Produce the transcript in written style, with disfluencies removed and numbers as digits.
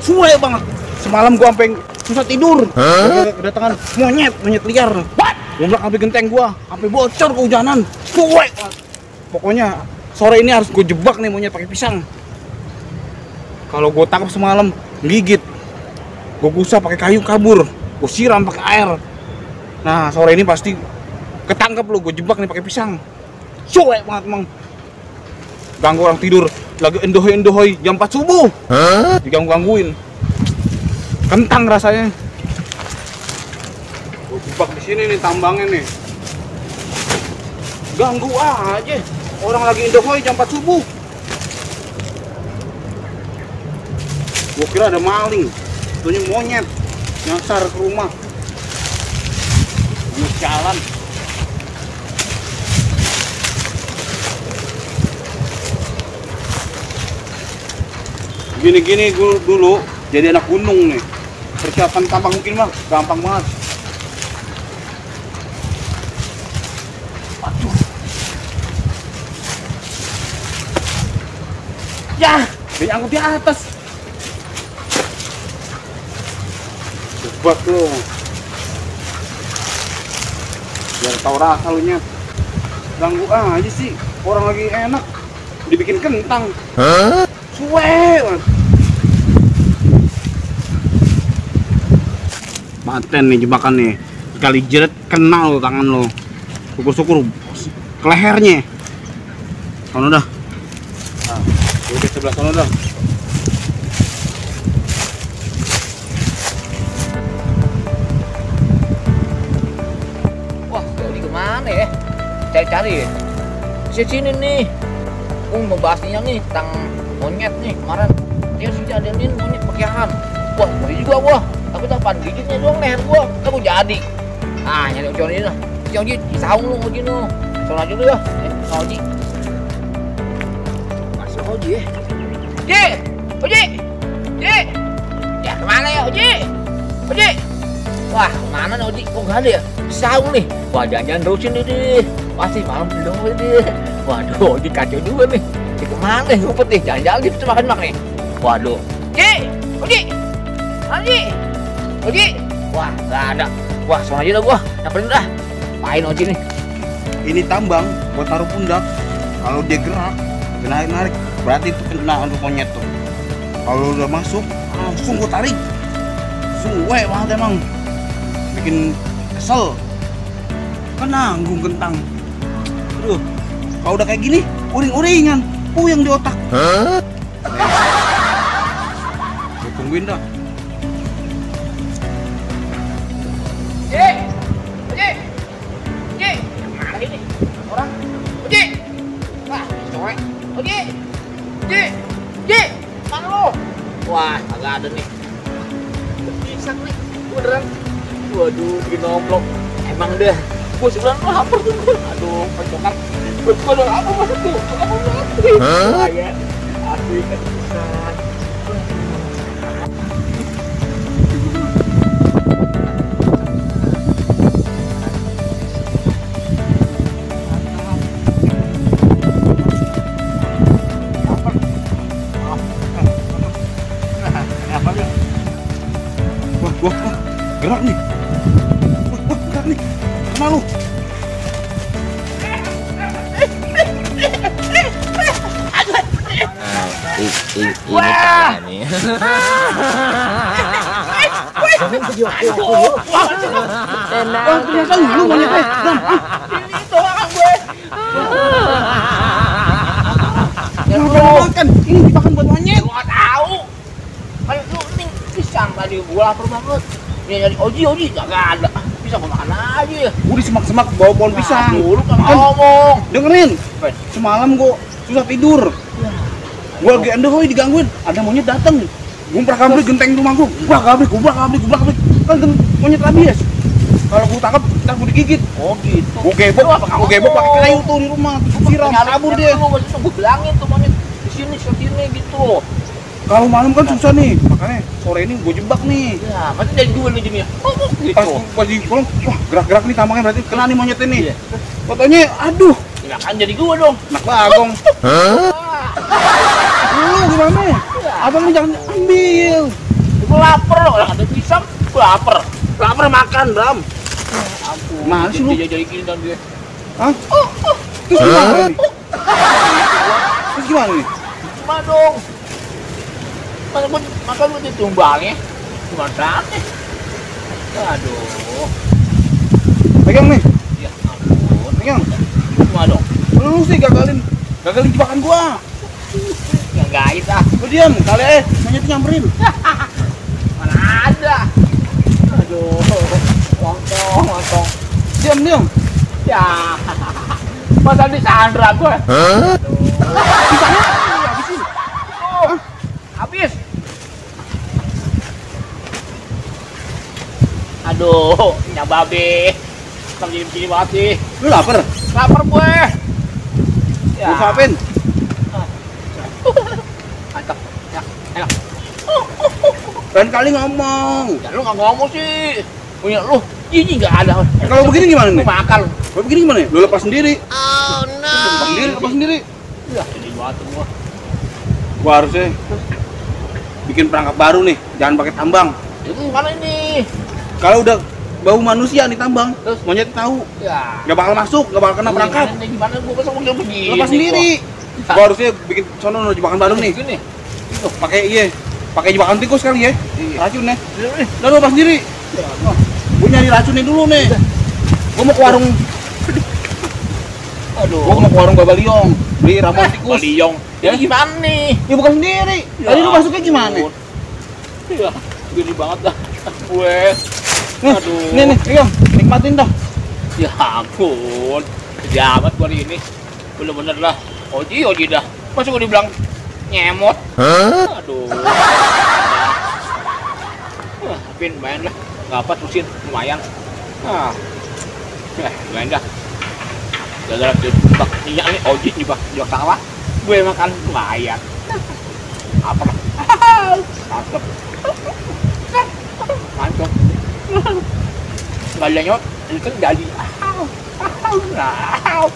suwe banget. Semalam gua sampai susah tidur. Kedatangan monyet liar. Ngumlak sampai genteng gua, sampai bocor kehujanan. Suwe banget. Pokoknya sore ini harus gua jebak nih monyet pakai pisang. Kalau gua tangkap semalam, gigit. Gua gusah pakai kayu kabur, gua siram pakai air. Nah, sore ini pasti ketangkep lu, gua jebak nih pakai pisang. Suwe banget emang. Ganggu orang tidur, lagi endohoi jam 4 subuh. Digangguin. Kentang rasanya. Gua jebak di sini nih tambangnya nih. Ganggu aja. Orang lagi endohoi jam 4 subuh. Gua kira ada maling. Tentunya monyet nyasar ke rumah. Di jalan. Gini-gini gue dulu jadi anak gunung nih. Persiapan tambang mungkin mah gampang banget. Aduh. Ya, diangkut di atas. Jebak lo. Biar tau rasa lu nyet. Ganggu aja sih. Orang lagi enak dibikin kentang. Suwe. Paten nih jebakan nih. Sekali jeret kena lo tangan lo. Syukur-syukur ke lehernya. Sono dah. Nah, udah sebelah sono dah. Mana ya? Cari-cari ya? Sini nih. Mau bahas nih tentang monyet nih kemarin. Dia sudah adain monyet peliharaan. Wah, ngeri juga gua. Tapi tapan gigitnya doang leher gua. Kan gua jadi. Ah, nyari ucon ini dah. Ucon ini disaung lu Oji nu. Sono aja dulu ya. Oji. Masuk Oji ya. Oji. Ya kemana ya Oji? Wah, kemana nih Oji? Kok nggak ada ya? Saung nih. Wah, jangan-jangan terusin deh. Pasti malam belum deh. Waduh, Oji kacau juga nih. Di kemana nih ngumpet nih? Jangan-jangan dia makan nih. Waduh. Oji. Wah, nggak ada. Wah, sono aja dah gua. Nyamperin dah. Apain Oji nih? Ini tambang buat taruh pundak. Kalau dia gerak, narik, berarti itu kena untuk monyet tuh. Kalau udah masuk, langsung gua tarik. Suwe banget emang. Bikin kesel. Kan nanggung kentang. Aduh, kalau udah kayak gini, uring-uringan, puyeng di otak. Gue tungguin dah. Oji, mana ini orang? Oji, wah, cowok. Oji, mana lo? Wah, agak ada nih. Pisang nih, beneran. Waduh, bikin nomplok. Emang deh. Gua sebenarnya lapar tuh. Aduh, pencokan. Gua udah apa masuk tuh? Apa mati? Ya. Asli kan bisa. Wah, gerak nih. Gerak nih. Kemana lu? Ini pernah nih. Tenang. Ternyata lu monyetnya. Ini tolong gue. Makan. Ini dimakan buat monyet. Gua nggak tahu. Kayak lu nih pisang tadi gua lapar banget. Ini nyari Oji nggak ada. Pisang gua makan aja ya. Gua di semak-semak bawa pohon pisang. Dulu kan ngomong. Dengerin. Semalam gua susah tidur. Gua lagi endohoi digangguin. Ada monyet datang. Gua kabur genteng rumah gua. Gubrak kabrik. Kan monyet rabies. Kalau gua tangkap, ntar gua digigit. Oh gitu. Gua gebok pakai kayu tuh di rumah. Siram, kabur dia. Gua bilangin tuh monyet di sini gitu. Kalau malam kan susah nih, makanya sore ini gue jebak nih. Ya, pasti dari dua nih Jimmy. Pas di kolong, wah gerak-gerak nih tambangnya berarti kena nih monyet ini. Iya. Fotonya, aduh. Ya kan jadi gua dong. Anak bagong. Hah? Lu gimana? Ya, Abang ini jangan ambil. Gue lapar loh, orang ada pisang, gue lapar. Lapar makan, Bram. Ampun, Mana sih lu? dia jadi gini dan dia. Hah? Terus gimana nih? Terus gimana nih? Gimana dong? Maka gue ditumbangnya. Gimana nih? Aduh. Pegang nih. Ya ampun. Pegang. Gimana dong? Lu sih gagalin jebakan gua. Yang gait ah. Lu diam, kali monyet nyamperin. Mana ada? Aduh. Lontong. Diam. Ya. Masa disandra gue? Hah? Di sana habisin. Oh, habis. Aduh, nyababe. Kamu jadi begini banget sih. Lu lapar? Lapar gue. Lu suapin. Mantap. Ya, enak. Lain kali ngomong. Ya lu nggak ngomong sih. Punya lu, ini nggak ada. Kalau begini gimana Lu nih? makan. Kalau begini gimana? Lu lepas sendiri. Oh no. Lepas sendiri. Ya, jadi banget semua. Gua harusnya bikin perangkap baru nih. Jangan pakai tambang. Itu gimana ini? Kalau udah bau manusia nih tambang, Terus? monyet tahu. Ya. Nggak bakal masuk, nggak bakal kena perangkap. Gimana gue masa mau begini? Lepas sendiri. Gua harusnya bikin sono jebakan baru nih. Gini. Pakai jebakan tikus kali ya. Iya. Racun ya. Lalu lepas sendiri. Gua nyari racunnya dulu nih. Gua mau ke warung Aduh. Babaliong beli ramuan tikus. Baliong. Ya? Ini gimana nih? Ya bukan sendiri. Tadi lu masuknya gimana? Iya, gini banget dah. Gue. Nih, Aduh. nih, pegang. Nikmatin dah. Ya ampun. Jabat gue hari ini. Bener-bener lah. Oji dah. Masa gue dibilang nyemot? Aduh. Tapi lumayan lah. Gak apa terusin. Lumayan. Lumayan dah. Gara-gara jebak minyak nih. Oji jebak sawah. Gue makan lumayan. Apa lah? Mantap. Mantap. Gak ada nyot. Ini kan jadi. Mantap.